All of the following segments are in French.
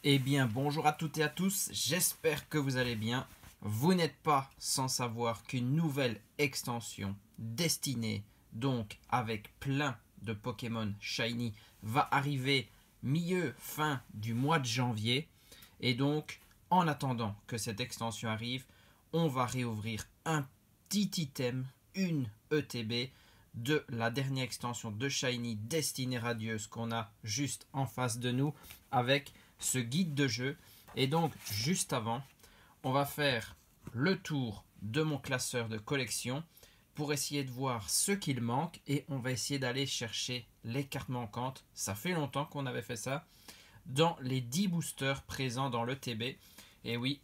Eh bien, bonjour à toutes et à tous, j'espère que vous allez bien. Vous n'êtes pas sans savoir qu'une nouvelle extension destinée, donc avec plein de Pokémon Shiny, va arriver fin du mois de janvier. Et donc, en attendant que cette extension arrive, on va réouvrir un petit item, une ETB de la dernière extension de Shiny Destinée Radieuse qu'on a juste en face de nous avec ce guide de jeu. Et donc, juste avant, on va faire le tour de mon classeur de collection pour essayer de voir ce qu'il manque et on va essayer d'aller chercher les cartes manquantes. Ça fait longtemps qu'on avait fait ça dans les 10 boosters présents dans l'ETB. Et oui,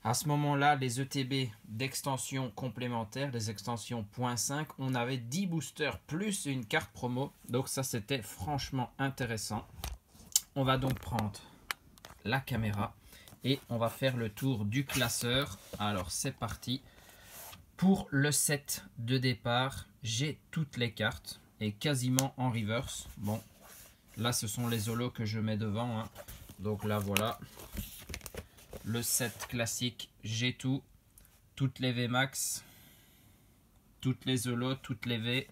à ce moment-là, les ETB d'extension complémentaire, les extensions .5, on avait 10 boosters plus une carte promo. Donc ça, c'était franchement intéressant. On va donc prendre la caméra et on va faire le tour du classeur. Alors c'est parti. Pour le set de départ, j'ai toutes les cartes et quasiment en reverse. Bon, là ce sont les holos que je mets devant, hein. Donc là voilà. Le set classique, j'ai tout. Toutes les VMAX, toutes les holos, toutes les V.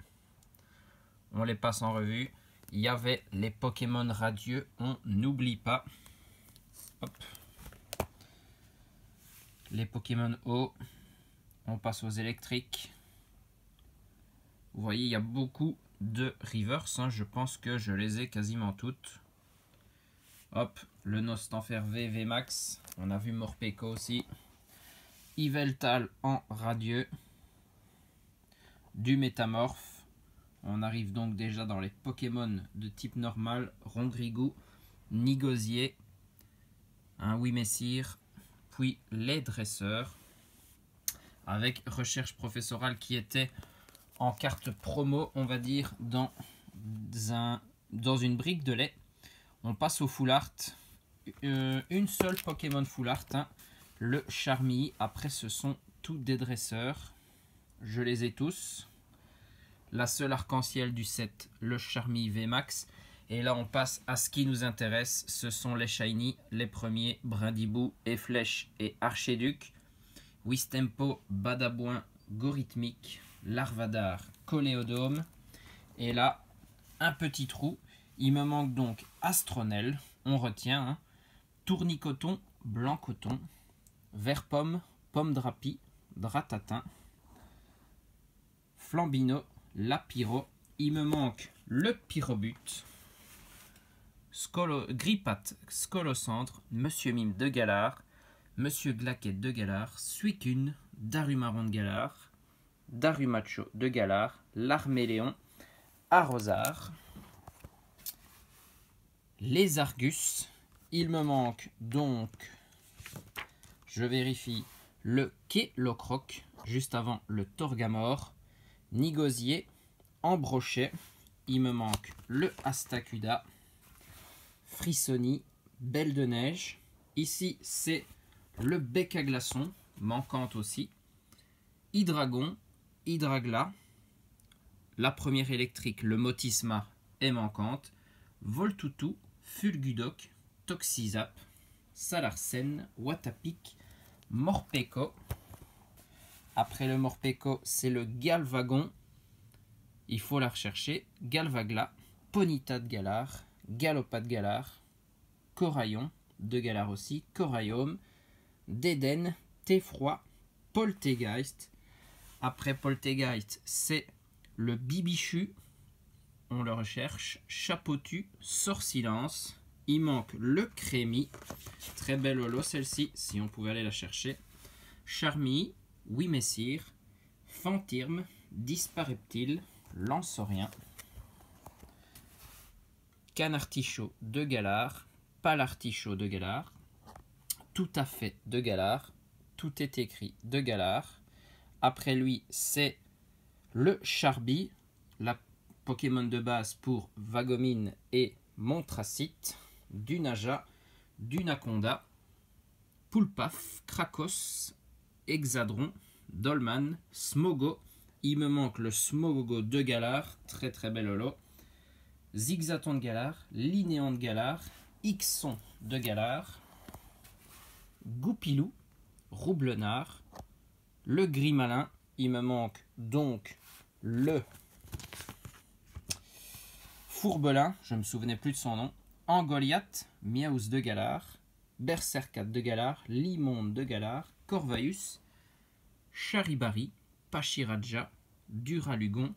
On les passe en revue. Il y avait les Pokémon radieux, on n'oublie pas. Hop. Les Pokémon eau, on passe aux électriques. Vous voyez, il y a beaucoup de reverse, hein. Je pense que je les ai quasiment toutes. Hop, le Nostanfer V, VMAX. On a vu Morpeko aussi. Yveltal en radieux. Du Métamorphe. On arrive donc déjà dans les Pokémon de type normal. Rondrigu, Nigosier, un Wimessir, puis les dresseurs. Avec recherche professorale qui était en carte promo, on va dire, dans une brique de lait. On passe au full art. Une seule Pokémon full art, hein, le Charmy. Après, ce sont tous des dresseurs. Je les ai tous. La seule arc-en-ciel du set, le Charmy VMAX. Et là, on passe à ce qui nous intéresse. Ce sont les Shiny, les premiers, Brindibou, Efflèche et Archéduc. Wistempo, Badabouin, Gorithmique, Larvadar, Coléodome. Et là, un petit trou. Il me manque donc Astronel, on retient, hein. Tournicoton, Blanc-Coton, Vert-Pomme, Pomme-Drapi, Dratatin, Flambino, Lapiro. Il me manque le Pyrobut, Gripat, Scolocentre, Monsieur Mime de Galar, Monsieur Glaquette de Galar, Suicune, Darumaron de Galar, Darumacho de Galar, Larméléon, Arrosard, les Argus. Il me manque donc, je vérifie, le Kélocroc, juste avant le Torgamore, Nigosier, Embrochet. Il me manque le Astacuda, Frissoni, Belle de Neige. Ici, c'est le Bec à Glaçon, manquante aussi. Hydragon, Hydragla. La première électrique, le Motisma, est manquante. Voltoutou, Fulgudoc, Toxizap, Salarsen, Watapic, Morpeko. Après le Morpeko, c'est le Galvagon. Il faut la rechercher. Galvagla, Ponyta de Galar, Galopa de Galar, Coraillon de Galar aussi, Coraiome, Dédenne, Teffroi, Poltegeist. Après Poltegeist, c'est le Bibichu. On le recherche. Chapeautu, Sorsilence. Il manque le Crémi. Très belle holo celle-ci, si on pouvait aller la chercher. Charmy, Wimessir, Fantirme, Dispareptile, Lanceorien, Canartichaut de Galar, Palartichaut de Galar, Tout à fait de Galar, Tout est écrit de Galar. Après lui, c'est le Charby, la Pokémon de base pour Vagomine et Montracite, du Naja, du Naconda, Poulpaf, Krakos, Hexadron, Dolman, Smogo. Il me manque le Smogogo de Galar, très très bel holo. Zigzaton de Galar, Linéant de Galar, Ixon de Galar, Goupilou, Roublenard, le Gris Malin. Il me manque donc le Fourbelin, je ne me souvenais plus de son nom, Angoliath, Miaus de Galar, Berserkat de Galar, Limonde de Galar, Corvaeus, Charibari, Pachiraja, Duralugon,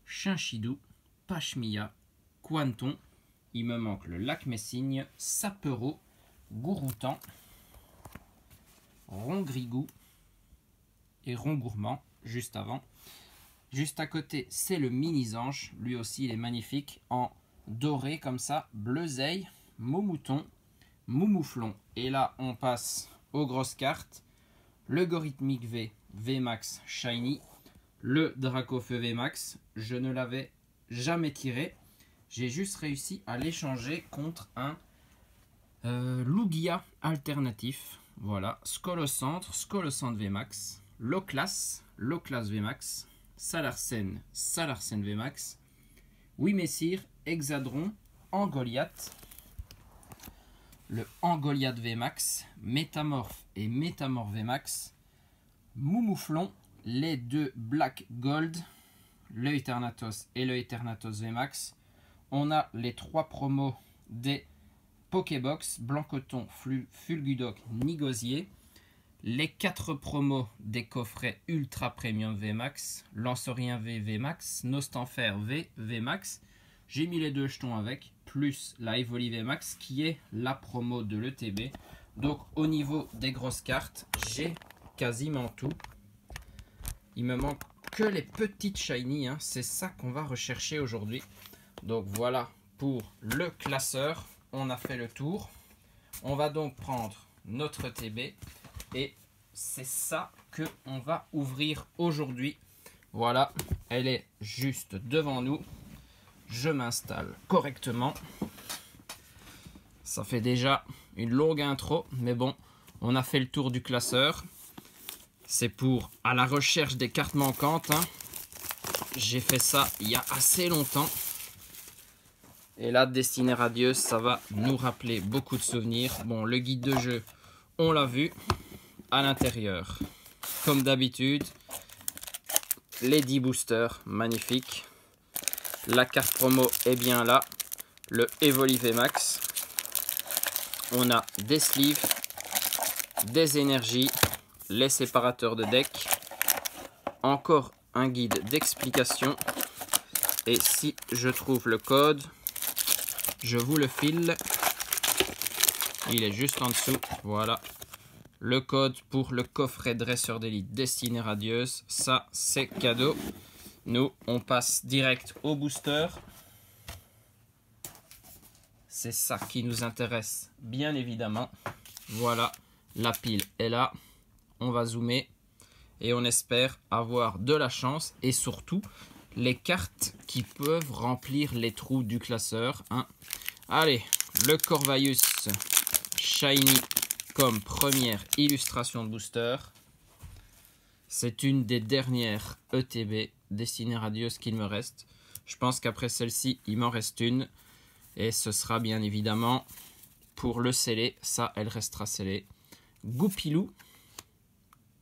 Chinchidou, Pachmia, Quanton. Il me manque le Lac Messigne, Sapero, Gouroutan, Rongrigou et Rongourmand, juste avant. Juste à côté, c'est le Mini-Zanche. Lui aussi, il est magnifique. En doré, comme ça. Bleuzeil, Moumouton, Moumouflon. Et là, on passe aux grosses cartes. Le Gorithmic V, VMAX Shiny. Le Dracofeu VMAX. Je ne l'avais jamais tiré. J'ai juste réussi à l'échanger contre un Lugia alternatif. Voilà. Scolocentre, Scolocentre VMAX. Loclas, Loclas VMAX. Salarsen, Salarsen VMAX, Wimessir, Hexadron, Angoliath, le Angoliath VMAX, Métamorphe et Métamorphe VMAX, Moumouflon, les deux Black Gold, le Eternatos et le Eternatos VMAX. On a les trois promos des Pokébox, Blancoton, Fulgudoc, Nigosier. Les 4 promos des coffrets Ultra Premium VMAX, Lancerien V VMAX, Nostanfer V VMAX. J'ai mis les 2 jetons avec, plus la Evoli VMAX qui est la promo de l'ETB. Donc au niveau des grosses cartes, j'ai quasiment tout. Il me manque que les petites shiny, hein. C'est ça qu'on va rechercher aujourd'hui. Donc voilà pour le classeur, on a fait le tour. On va donc prendre notre ETB. Et c'est ça qu'on va ouvrir aujourd'hui. Voilà, elle est juste devant nous. Je m'installe correctement. Ça fait déjà une longue intro, mais bon, on a fait le tour du classeur. C'est pour à la recherche des cartes manquantes, hein. J'ai fait ça il y a assez longtemps. Et là, Destinée Radieuse, ça va nous rappeler beaucoup de souvenirs. Bon, le guide de jeu, on l'a vu. À l'intérieur, comme d'habitude, les 10 boosters, magnifiques. La carte promo est bien là. Le Evoli VMAX. On a des sleeves, des énergies, les séparateurs de deck. Encore un guide d'explication. Et si je trouve le code, je vous le file. Il est juste en dessous. Voilà. Le code pour le coffret Dresseur d'élite Destinée Radieuse, ça c'est cadeau. Nous, on passe direct au booster. C'est ça qui nous intéresse, bien évidemment. Voilà, la pile est là. On va zoomer et on espère avoir de la chance et surtout les cartes qui peuvent remplir les trous du classeur, hein. Allez, le Corvaeus Shiny comme première illustration de booster. C'est une des dernières ETB Destinée Radieuse qu'il me reste. Je pense qu'après celle-ci, il m'en reste une. Et ce sera bien évidemment pour le scellé. Ça, elle restera scellée. Goupilou,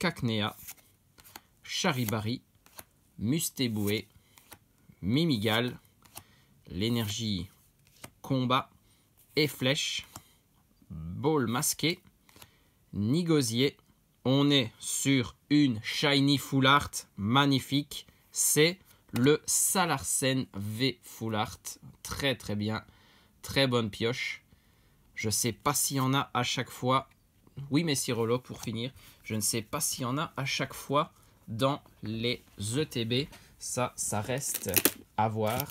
Cacnea, Charibari, Mustéboué, Mimigal, l'énergie combat et flèche, Ball masqué, Nigosier. On est sur une Shiny Full Art magnifique. C'est le Salarsen V Full Art. Très très bien. Très bonne pioche. Je ne sais pas s'il y en a à chaque fois. Oui, mais Cyrolo pour finir. Je ne sais pas s'il y en a à chaque fois dans les ETB. Ça reste à voir.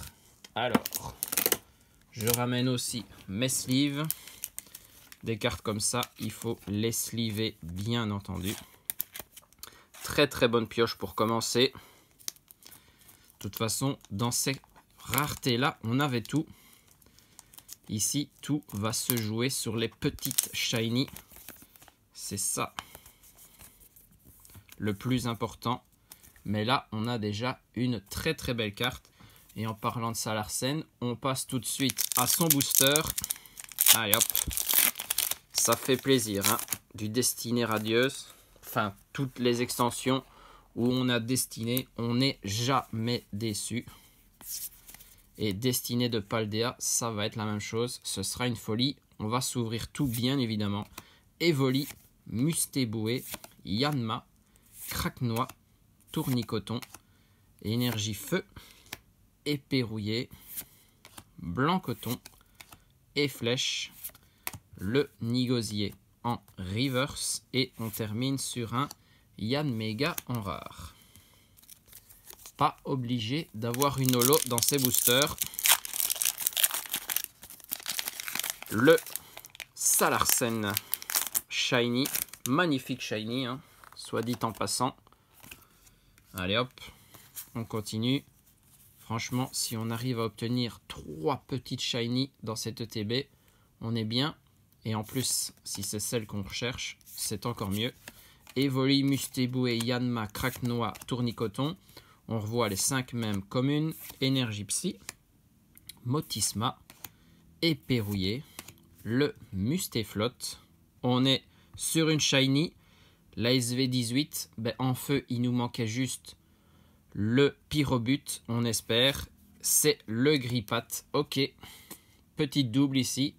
Alors, je ramène aussi mes sleeves. Des cartes comme ça, il faut les sleever bien entendu. Très très bonne pioche pour commencer. De toute façon, dans ces raretés là, on avait tout. Ici, tout va se jouer sur les petites shiny. C'est ça le plus important. Mais là, on a déjà une très très belle carte. Et en parlant de Salarsen, on passe tout de suite à son booster. Allez hop. Ça fait plaisir, hein. Du Destinée Radieuse. Enfin, toutes les extensions où on a Destinée, on n'est jamais déçu. Et Destinée de Paldea, ça va être la même chose. Ce sera une folie. On va s'ouvrir tout, bien évidemment. Evoli, Mustéboué, Yanma, Craquenois, Tournicoton, Énergie Feu, Épée Rouillée, Blanc Coton et Flèche, le Nigosier en reverse et on termine sur un Yanmega en rare. Pas obligé d'avoir une holo dans ces boosters. Le Salarsen Shiny, magnifique Shiny, hein, soit dit en passant. Allez hop, on continue. Franchement, si on arrive à obtenir 3 petites Shiny dans cette ETB, on est bien. Et en plus, si c'est celle qu'on recherche, c'est encore mieux. Evoli, Mustéboué, Yanma, Craquenois, Tournicoton. On revoit les 5 mêmes communes. Énergie Psy, Motisma, Épée Rouillée, le Mustéflotte. On est sur une Shiny. La SV18, ben, en feu, il nous manquait juste le Pyrobut, on espère. C'est le Grippat. Ok, petite double ici.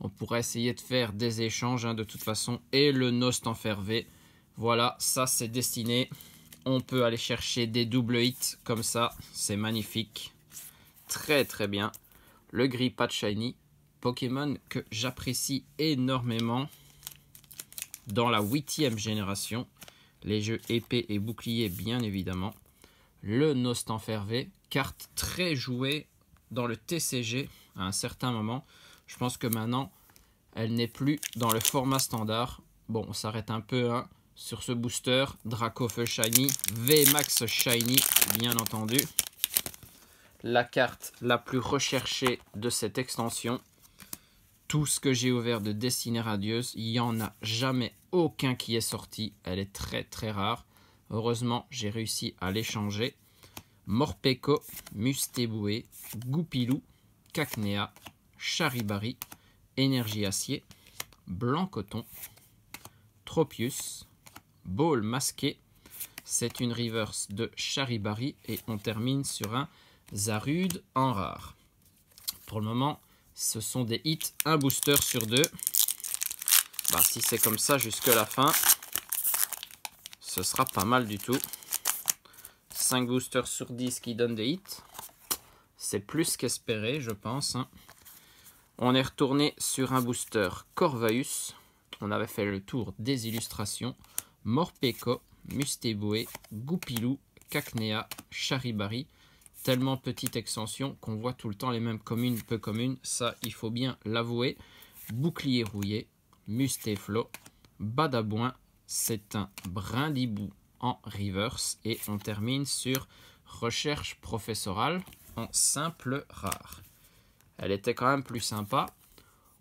On pourrait essayer de faire des échanges, hein, de toute façon. Et le Nostanfervé. Voilà, ça c'est destiné. On peut aller chercher des double hits comme ça. C'est magnifique. Très très bien. Le Grippat Shiny. Pokémon que j'apprécie énormément. Dans la 8e génération. Les jeux épée et bouclier, bien évidemment. Le Nostanfervé. Carte très jouée dans le TCG à un certain moment. Je pense que maintenant, elle n'est plus dans le format standard. Bon, on s'arrête un peu, hein, sur ce booster. Dracofeu Shiny, VMAX Shiny, bien entendu. La carte la plus recherchée de cette extension. Tout ce que j'ai ouvert de Destinée Radieuse, il n'y en a jamais aucun qui est sorti. Elle est très très rare. Heureusement, j'ai réussi à l'échanger. Morpeko, Mustéboué, Goupilou, Cacnea, Charibari, Énergie Acier, Blanc Coton, Tropius, Ball Masqué. C'est une reverse de Charibari et on termine sur un Zarude en rare. Pour le moment, ce sont des hits, un booster sur 2. Bah, si c'est comme ça jusque la fin, ce sera pas mal du tout. 5 boosters sur 10 qui donnent des hits. C'est plus qu'espéré, je pense, hein. On est retourné sur un booster Corvaeus. On avait fait le tour des illustrations. Morpeko, Mustéboué, Goupilou, Cacnea, Charibari. Tellement petite extension qu'on voit tout le temps les mêmes communes, peu communes. Ça, il faut bien l'avouer. Bouclier Rouillé, Mustéflo, Badabouin. C'est un Brindibou en reverse. Et on termine sur Recherche Professorale en simple rare. Elle était quand même plus sympa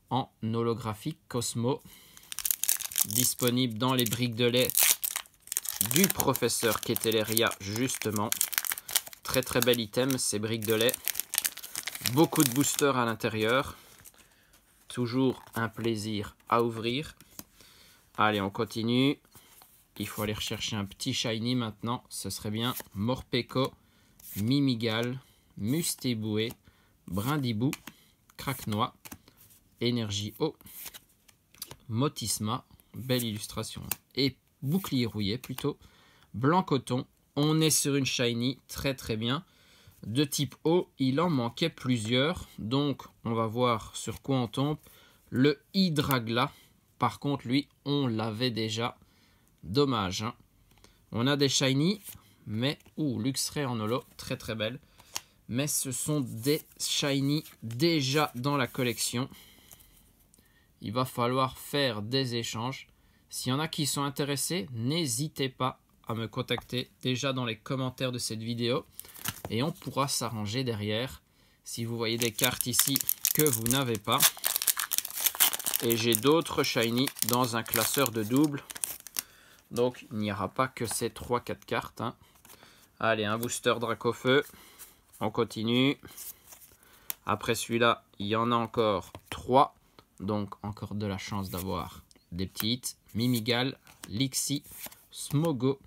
en holographique Cosmo. Disponible dans les briques de lait du professeur Keteleria, justement. Très très bel item, ces briques de lait. Beaucoup de boosters à l'intérieur. Toujours un plaisir à ouvrir. Allez, on continue. Il faut aller rechercher un petit shiny maintenant. Ce serait bien Morpeko, Mimigal, Mustéboué, Brindibou, Craquenois, Énergie Eau, Motisma, belle illustration, et Bouclier Rouillé plutôt, Blanc Coton. On est sur une shiny, très très bien. De type eau, il en manquait plusieurs, donc on va voir sur quoi on tombe. Le Hydragla, par contre lui, on l'avait déjà. Dommage, hein. On a des shiny, mais Luxray en holo, très très belle. Mais ce sont des shiny déjà dans la collection. Il va falloir faire des échanges. S'il y en a qui sont intéressés, n'hésitez pas à me contacter déjà dans les commentaires de cette vidéo. Et on pourra s'arranger derrière. Si vous voyez des cartes ici que vous n'avez pas. Et j'ai d'autres shiny dans un classeur de double. Donc il n'y aura pas que ces 3-4 cartes, hein. Allez, un booster Dracofeu. On continue. Après celui-là, il y en a encore 3. Donc encore de la chance d'avoir des petits hits. Mimigal, Lixi, Smogo,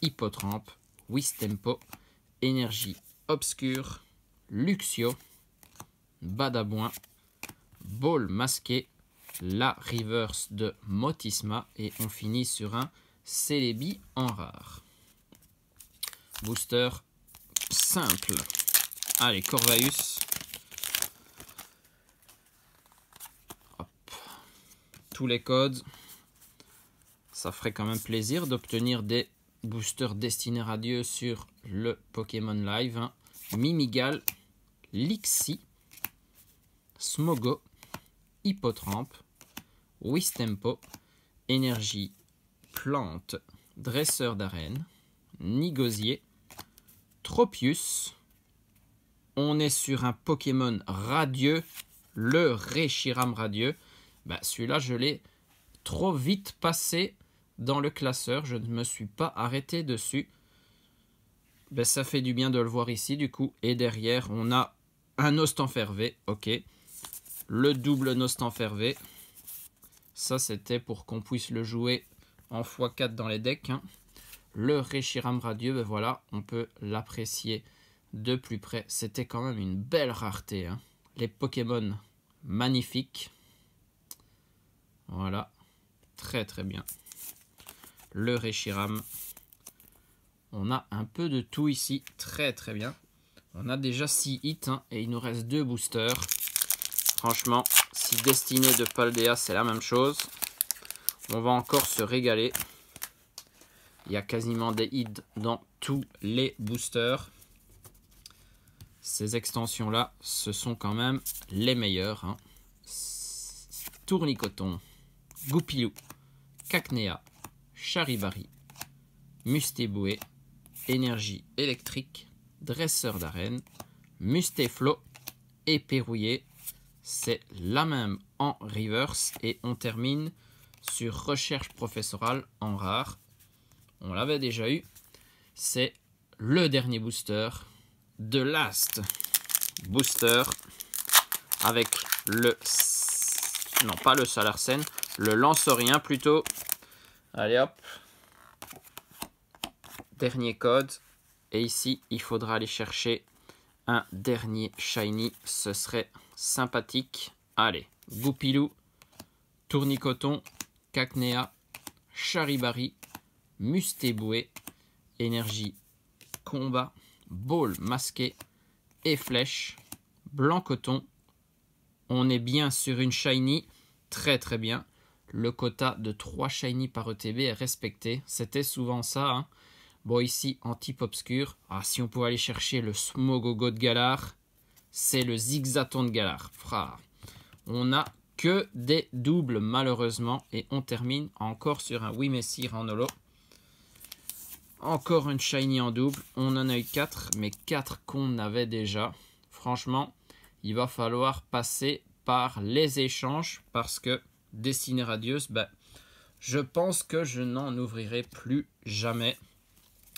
Hippotrampe, Wistempo, Énergie Obscure, Luxio, Badabouin, Ball Masqué, la reverse de Motisma et on finit sur un Celebi en rare. Booster simple. Allez, Corvaeus. Hop. Tous les codes. Ça ferait quand même plaisir d'obtenir des boosters destinés radieux sur le Pokémon Live. Hein. Mimigal, Lixi, Smogo, Hippotrampe, Wistempo, Énergie Plante, Dresseur d'arène, Nigosier, Tropius. On est sur un Pokémon radieux, le Reshiram radieux. Bah, celui-là, je l'ai trop vite passé dans le classeur. Je ne me suis pas arrêté dessus. Ben, ça fait du bien de le voir ici, du coup. Et derrière, on a un Nostanfervé. Ok. Le double Nostanfervé. Ça, c'était pour qu'on puisse le jouer en x4 dans les decks. Hein. Le Reshiram radieux, ben voilà, on peut l'apprécier de plus près. C'était quand même une belle rareté. Hein. Les Pokémon magnifiques. Voilà. Très très bien. Le Reshiram. On a un peu de tout ici. Très très bien. On a déjà 6 hits hein, et il nous reste 2 boosters. Franchement, si Destinée de Paldea c'est la même chose, on va encore se régaler. Il y a quasiment des hits dans tous les boosters. Ces extensions-là, ce sont quand même les meilleures. Hein. Tournicoton, Goupilou, Cacnea, Charibari, Mustéboué, Énergie électrique, Dresseur d'arène, Mustéflo et Pérouillé. C'est la même en reverse et on termine sur Recherche professorale en rare. On l'avait déjà eu. C'est le dernier booster de Last Booster avec le... Non, pas le Salarsen, le Lanceurien plutôt. Allez hop. Dernier code. Et ici, il faudra aller chercher un dernier shiny. Ce serait sympathique. Allez, Goupilou, Tournicoton, Cacnea, Charibari, Mustéboué, Énergie Combat, Ball Masqué et Flèche, Blanc-Coton. On est bien sur une shiny. Très très bien. Le quota de 3 shiny par ETB est respecté. C'était souvent ça. Hein. Bon, ici, en type obscur. Ah, si on pouvait aller chercher le Smogogo de Galar, c'est le Zigzaton de Galar. On a que des doubles, malheureusement. Et on termine encore sur un Wimessir en holo. Encore une shiny en double. On en a eu 4, mais 4 qu'on avait déjà. Franchement, il va falloir passer par les échanges parce que Destinée radieuse, ben, je pense que je n'en ouvrirai plus jamais.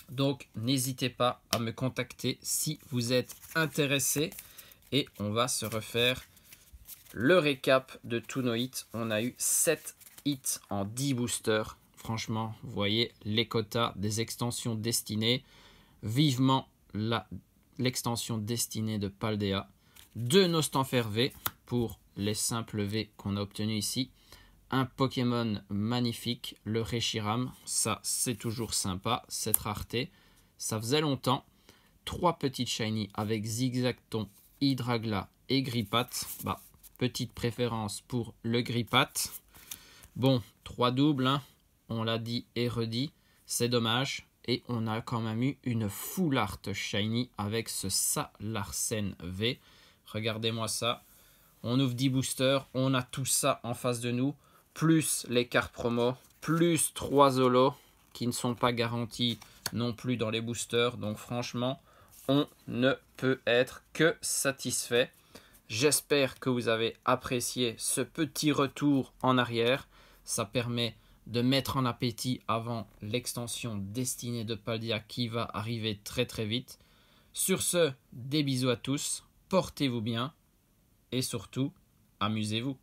Donc, n'hésitez pas à me contacter si vous êtes intéressé. Et on va se refaire le récap de tous nos hits. On a eu 7 hits en 10 boosters. Franchement, vous voyez les quotas des extensions destinées. Vivement l'extension destinée de Paldea. 2 Nostanfervé pour les simples V qu'on a obtenus ici. Un Pokémon magnifique, le Reshiram. Ça, c'est toujours sympa, cette rareté. Ça faisait longtemps. 3 petites shiny avec Zigzaton, Hydragla et Grippat. Bah, petite préférence pour le Grippat. Bon, 3 doubles, hein. On l'a dit et redit. C'est dommage. Et on a quand même eu une full art shiny avec ce Salarsen V. Regardez-moi ça. On ouvre 10 boosters. On a tout ça en face de nous. Plus les cartes promo. Plus 3 holos qui ne sont pas garantis non plus dans les boosters. Donc franchement, on ne peut être que satisfait. J'espère que vous avez apprécié ce petit retour en arrière. Ça permet de mettre en appétit avant l'extension destinée de Paldea qui va arriver très très vite. Sur ce, des bisous à tous, portez-vous bien et surtout, amusez-vous.